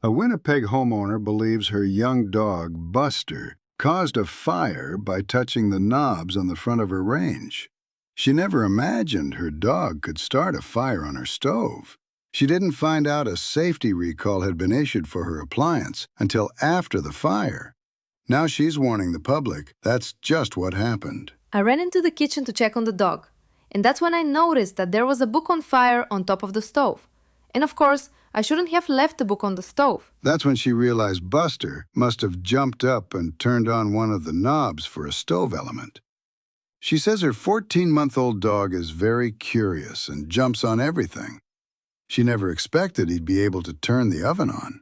A Winnipeg homeowner believes her young dog, Buster, caused a fire by touching the knobs on the front of her range. She never imagined her dog could start a fire on her stove. She didn't find out a safety recall had been issued for her appliance until after the fire. Now she's warning the public that's just what happened. I ran into the kitchen to check on the dog, and that's when I noticed that there was a book on fire on top of the stove. And of course, I shouldn't have left the book on the stove. That's when she realized Buster must have jumped up and turned on one of the knobs for a stove element. She says her 14-month-old dog is very curious and jumps on everything. She never expected he'd be able to turn the oven on.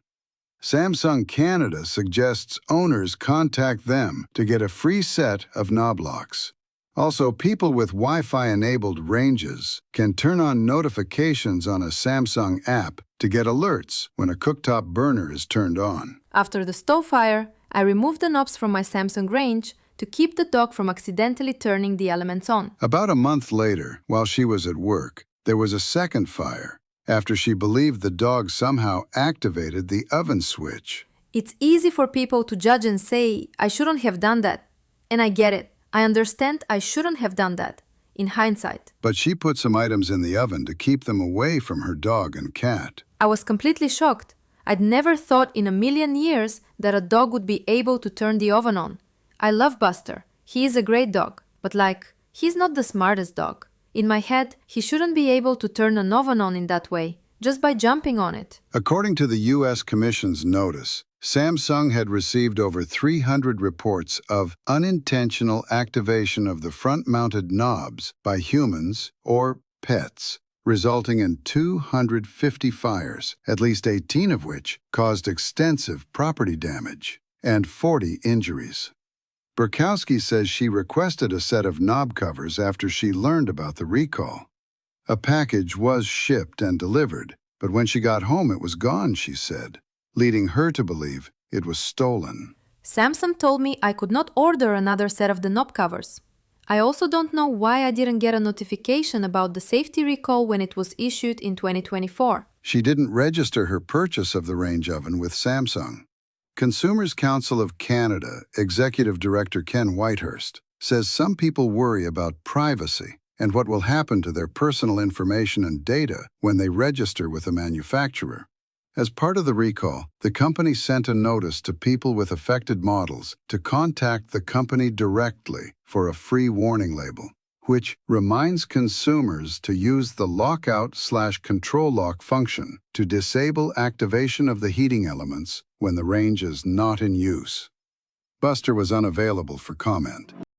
Samsung Canada suggests owners contact them to get a free set of knob locks. Also, people with Wi-Fi-enabled ranges can turn on notifications on a Samsung app to get alerts when a cooktop burner is turned on. After the stove fire, I removed the knobs from my Samsung range to keep the dog from accidentally turning the elements on. About a month later, while she was at work, there was a second fire after she believed the dog somehow activated the oven switch. It's easy for people to judge and say, I shouldn't have done that. And I get it. I understand I shouldn't have done that, in hindsight. But she put some items in the oven to keep them away from her dog and cat. I was completely shocked. I'd never thought in a million years that a dog would be able to turn the oven on. I love Buster. He is a great dog. But he's not the smartest dog. In my head, he shouldn't be able to turn an oven on in that way, just by jumping on it. According to the U.S. Commission's notice, Samsung had received over 300 reports of unintentional activation of the front-mounted knobs by humans or pets, resulting in 250 fires, at least 18 of which caused extensive property damage, and 40 injuries. Burkowski says she requested a set of knob covers after she learned about the recall. A package was shipped and delivered, but when she got home it was gone, she said, leading her to believe it was stolen. Samsung told me I could not order another set of the knob covers. I also don't know why I didn't get a notification about the safety recall when it was issued in 2024. She didn't register her purchase of the range oven with Samsung. Consumers Council of Canada Executive Director Ken Whitehurst says some people worry about privacy and what will happen to their personal information and data when they register with a manufacturer. As part of the recall, the company sent a notice to people with affected models to contact the company directly for a free warning label, which reminds consumers to use the lockout/control lock function to disable activation of the heating elements when the range is not in use. Buster was unavailable for comment.